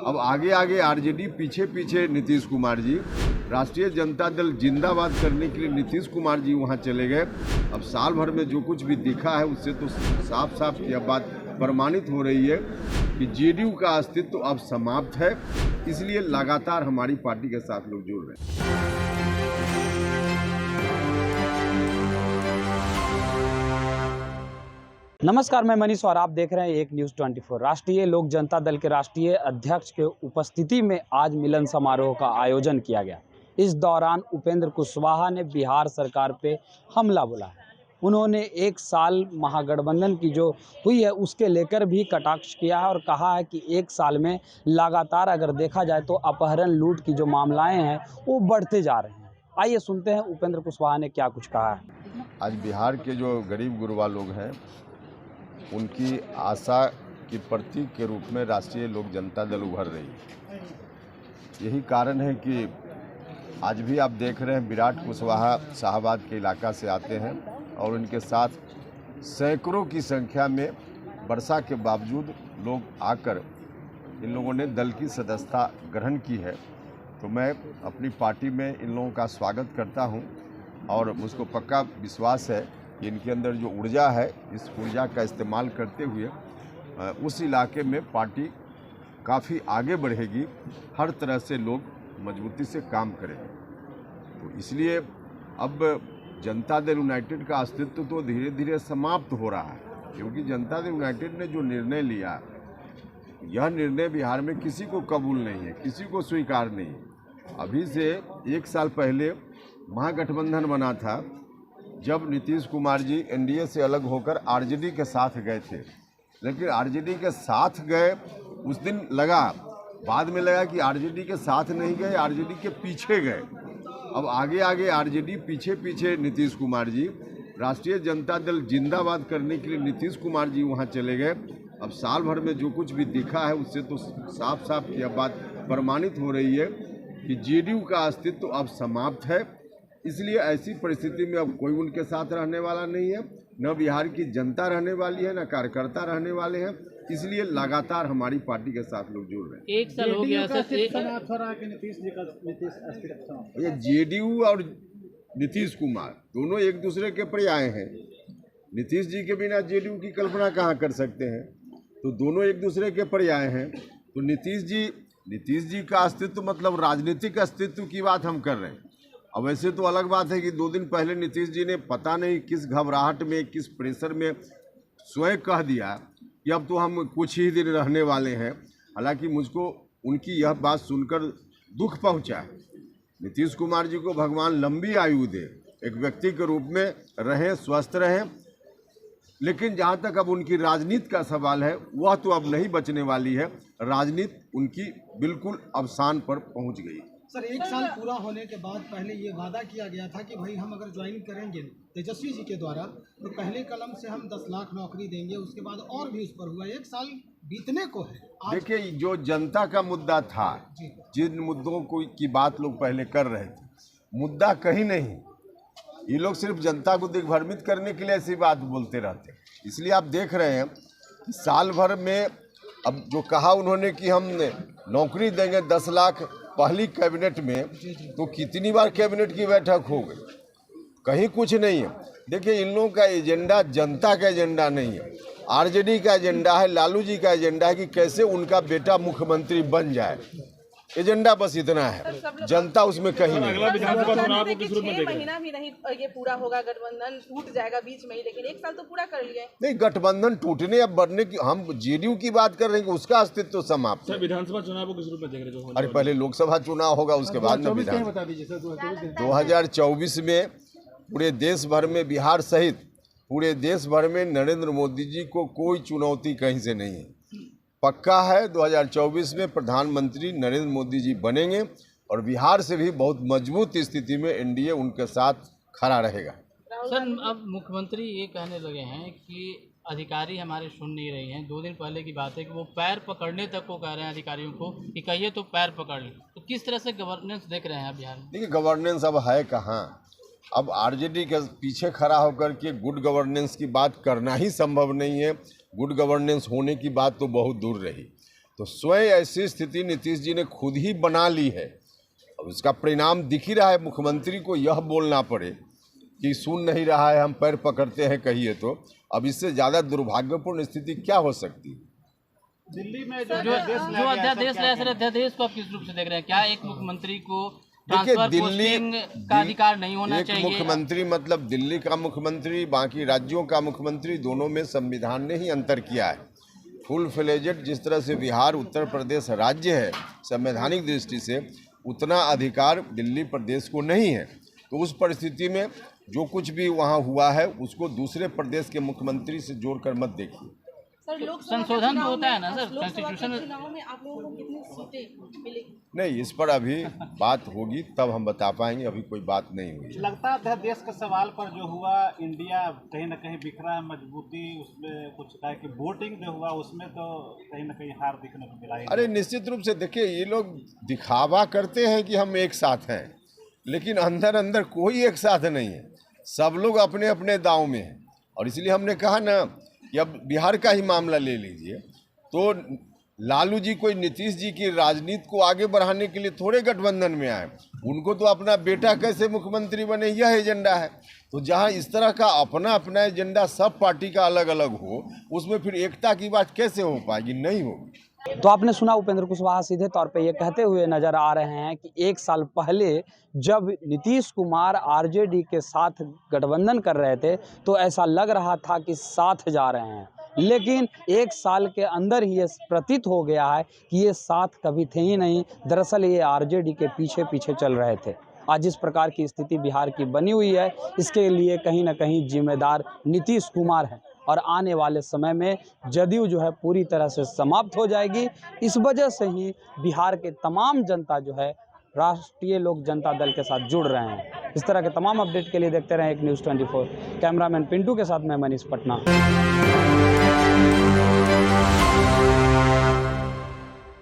अब आगे आगे आरजेडी, पीछे पीछे नीतीश कुमार जी। राष्ट्रीय जनता दल जिंदाबाद करने के लिए नीतीश कुमार जी वहां चले गए। अब साल भर में जो कुछ भी दिखा है उससे तो साफ साफ यह बात प्रमाणित हो रही है कि जेडीयू का अस्तित्व अब समाप्त है। इसलिए लगातार हमारी पार्टी के साथ लोग जुड़ रहे हैं। नमस्कार, मैं मनीष और आप देख रहे हैं एक न्यूज़ 24। राष्ट्रीय लोक जनता दल के राष्ट्रीय अध्यक्ष के उपस्थिति में आज मिलन समारोह का आयोजन किया गया। इस दौरान उपेंद्र कुशवाहा ने बिहार सरकार पे हमला बोला है। उन्होंने एक साल महागठबंधन की जो हुई है उसके लेकर भी कटाक्ष किया है और कहा है कि एक साल में लगातार अगर देखा जाए तो अपहरण, लूट की जो मामलाएं हैं वो बढ़ते जा रहे हैं। आइए सुनते हैं उपेंद्र कुशवाहा ने क्या कुछ कहा है। आज बिहार के जो गरीब गुरबा लोग हैं उनकी आशा की प्रतीक के रूप में राष्ट्रीय लोक जनता दल उभर रही है। यही कारण है कि आज भी आप देख रहे हैं विराट कुशवाहा शाहबाद के इलाका से आते हैं और उनके साथ सैकड़ों की संख्या में वर्षा के बावजूद लोग आकर इन लोगों ने दल की सदस्यता ग्रहण की है। तो मैं अपनी पार्टी में इन लोगों का स्वागत करता हूं और मुझको पक्का विश्वास है कि इनके अंदर जो ऊर्जा है, इस ऊर्जा का इस्तेमाल करते हुए उस इलाके में पार्टी काफ़ी आगे बढ़ेगी। हर तरह से लोग मजबूती से काम करेंगे। तो इसलिए अब जनता दल यूनाइटेड का अस्तित्व तो धीरे धीरे समाप्त हो रहा है, क्योंकि जनता दल यूनाइटेड ने जो निर्णय लिया, यह निर्णय बिहार में किसी को कबूल नहीं है, किसी को स्वीकार नहीं है। अभी से एक साल पहले महागठबंधन बना था, जब नीतीश कुमार जी एनडीए से अलग होकर आरजेडी के साथ गए थे। लेकिन आरजेडी के साथ गए उस दिन लगा, बाद में लगा कि आरजेडी के साथ नहीं गए, आरजेडी के पीछे गए। अब आगे आगे आरजेडी, पीछे पीछे नीतीश कुमार जी। राष्ट्रीय जनता दल जिंदाबाद करने के लिए नीतीश कुमार जी वहां चले गए। अब साल भर में जो कुछ भी दिखा है उससे तो साफ साफ यह बात प्रमाणित हो रही है कि जेडीयू का अस्तित्व अब समाप्त है। इसलिए ऐसी परिस्थिति में अब कोई उनके साथ रहने वाला नहीं है, न बिहार की जनता रहने वाली है, न कार्यकर्ता रहने वाले हैं। इसलिए लगातार हमारी पार्टी के साथ लोग जुड़ रहे हैं। एक साल हो गया ये जेडीयू और नीतीश कुमार दोनों एक दूसरे के पर्याय हैं। नीतीश जी के बिना जेडीयू की कल्पना कहाँ कर सकते हैं, तो दोनों एक दूसरे के पर्याय हैं। तो नीतीश जी का अस्तित्व मतलब राजनीतिक अस्तित्व की बात हम कर रहे हैं। अब वैसे तो अलग बात है कि 2 दिन पहले नीतीश जी ने पता नहीं किस घबराहट में, किस प्रेशर में स्वयं कह दिया कि अब तो हम कुछ ही दिन रहने वाले हैं। हालांकि मुझको उनकी यह बात सुनकर दुख पहुंचा है। नीतीश कुमार जी को भगवान लंबी आयु दे, एक व्यक्ति के रूप में रहें, स्वस्थ रहें। लेकिन जहाँ तक अब उनकी राजनीति का सवाल है, वह तो अब नहीं बचने वाली है। राजनीति उनकी बिल्कुल अवसान पर पहुँच गई। सर, एक साल पूरा होने के बाद पहले ये वादा किया गया था कि भाई हम अगर ज्वाइन करेंगे तेजस्वी जी के द्वारा तो पहले कलम से हम 10 लाख नौकरी देंगे। उसके बाद और भी उस पर हुआ, एक साल बीतने को है। देखिए, जो जनता का मुद्दा था, जिन मुद्दों की बात लोग पहले कर रहे थे, मुद्दा कहीं नहीं। ये लोग सिर्फ जनता को दिग्भ्रमित करने के लिए ऐसी बात बोलते रहते। इसलिए आप देख रहे हैं कि साल भर में अब जो कहा उन्होंने कि हम नौकरी देंगे 10 लाख पहली कैबिनेट में, तो कितनी बार कैबिनेट की बैठक हो गई, कहीं कुछ नहीं है। देखिए, इन लोगों का एजेंडा जनता का एजेंडा नहीं है, आरजेडी का एजेंडा है, लालू जी का एजेंडा है कि कैसे उनका बेटा मुख्यमंत्री बन जाए। एजेंडा बस इतना है, जनता उसमें कहीं नहीं। अगला विधानसभा चुनाव को किस रूप में 6 महीना भी नहीं ये पूरा होगा, गठबंधन टूट जाएगा बीच में ही, लेकिन एक साल तो पूरा कर लिए। नहीं, गठबंधन टूटने या बढ़ने की, हम जेडीयू की बात कर रहे हैं कि उसका अस्तित्व तो समाप्त है। विधानसभा चुनाव को किस रूप में देख रहे हैं? अरे पहले लोकसभा चुनाव होगा, उसके बाद में विधानसभा। 2024 में पूरे देश भर में, बिहार सहित पूरे देश भर में नरेंद्र मोदी जी को कोई चुनौती कहीं से नहीं है। पक्का है 2024 में प्रधानमंत्री नरेंद्र मोदी जी बनेंगे और बिहार से भी बहुत मजबूत स्थिति में एनडीए उनके साथ खड़ा रहेगा। सर, अब मुख्यमंत्री ये कहने लगे हैं कि अधिकारी हमारे सुन नहीं रहे हैं। 2 दिन पहले की बात है कि वो पैर पकड़ने तक को कह रहे हैं अधिकारियों को कि कहिए तो पैर पकड़ लें। तो किस तरह से गवर्नेंस देख रहे हैं बिहार में? देखिए, गवर्नेंस अब है कहाँ। अब आरजेडी के पीछे खड़ा होकर के गुड गवर्नेंस की बात करना ही संभव नहीं है। गुड गवर्नेंस होने की बात तो बहुत दूर रही। तो स्वयं ऐसी स्थिति नीतीश जी ने खुद ही बना ली है। अब इसका परिणाम दिख ही रहा है। मुख्यमंत्री को यह बोलना पड़े कि सुन नहीं रहा है, हम पैर पकड़ते हैं कहिए तो अब इससे ज़्यादा दुर्भाग्यपूर्ण स्थिति क्या हो सकती है। दिल्ली में जो अध्यादेश लाया सर, अध्यादेश को आप किस रूप से देख रहे हैं? क्या एक मुख्यमंत्री को देखिए, ट्रांसफर पोस्टिंग का अधिकार नहीं होना एक चाहिए? मुख्यमंत्री मतलब दिल्ली का मुख्यमंत्री, बाकी राज्यों का मुख्यमंत्री, दोनों में संविधान ने ही अंतर किया है। फुल फ्लेजेड जिस तरह से बिहार उत्तर प्रदेश राज्य है संवैधानिक दृष्टि से, उतना अधिकार दिल्ली प्रदेश को नहीं है। तो उस परिस्थिति में जो कुछ भी वहाँ हुआ है उसको दूसरे प्रदेश के मुख्यमंत्री से जोड़कर मत देखिए। सर, लोकसभा संशोधन के तो होता है ना चुनाव सर, में- लोकसभा के कॉन्स्टिट्यूशन चुनाव में आप लोगों को कितनी सीटें मिलेगी? नहीं, इस पर अभी बात होगी तब हम बता पाएंगे, अभी कोई बात नहीं हुई। लगता है अध्यादेश के सवाल पर जो हुआ, इंडिया कहीं ना कहीं बिखरा है, मजबूती उसमें कुछ है कि वोटिंग जो हुआ उसमें तो कहीं ना कहीं हार दिखने को मिला। अरे निश्चित रूप से देखिए, ये लोग दिखावा करते हैं कि हम एक साथ हैं, लेकिन अंदर अंदर कोई एक साथ नहीं है। सब लोग अपने अपने दांव में हैं। और इसलिए हमने कहा ना कि अब बिहार का ही मामला ले लीजिए, तो लालू जी कोई नीतीश जी की राजनीति को आगे बढ़ाने के लिए थोड़े गठबंधन में आए। उनको तो अपना बेटा कैसे मुख्यमंत्री बने यह एजेंडा है। तो जहां इस तरह का अपना अपना एजेंडा सब पार्टी का अलग अलग हो, उसमें फिर एकता की बात कैसे हो पाएगी? नहीं होगी। तो आपने सुना उपेंद्र कुशवाहा सीधे तौर पे ये कहते हुए नजर आ रहे हैं कि एक साल पहले जब नीतीश कुमार आरजेडी के साथ गठबंधन कर रहे थे तो ऐसा लग रहा था कि साथ जा रहे हैं, लेकिन एक साल के अंदर ही ये प्रतीत हो गया है कि ये साथ कभी थे ही नहीं। दरअसल ये आरजेडी के पीछे पीछे चल रहे थे। आज जिस प्रकार की स्थिति बिहार की बनी हुई है, इसके लिए कहीं ना कहीं जिम्मेदार नीतीश कुमार हैं और आने वाले समय में जदयू जो है पूरी तरह से समाप्त हो जाएगी। इस वजह से ही बिहार के तमाम जनता जो है राष्ट्रीय लोक जनता दल के साथ जुड़ रहे हैं। इस तरह के तमाम अपडेट के लिए देखते रहें एक न्यूज़ 24। कैमरामैन पिंटू के साथ मैं मनीष पटना।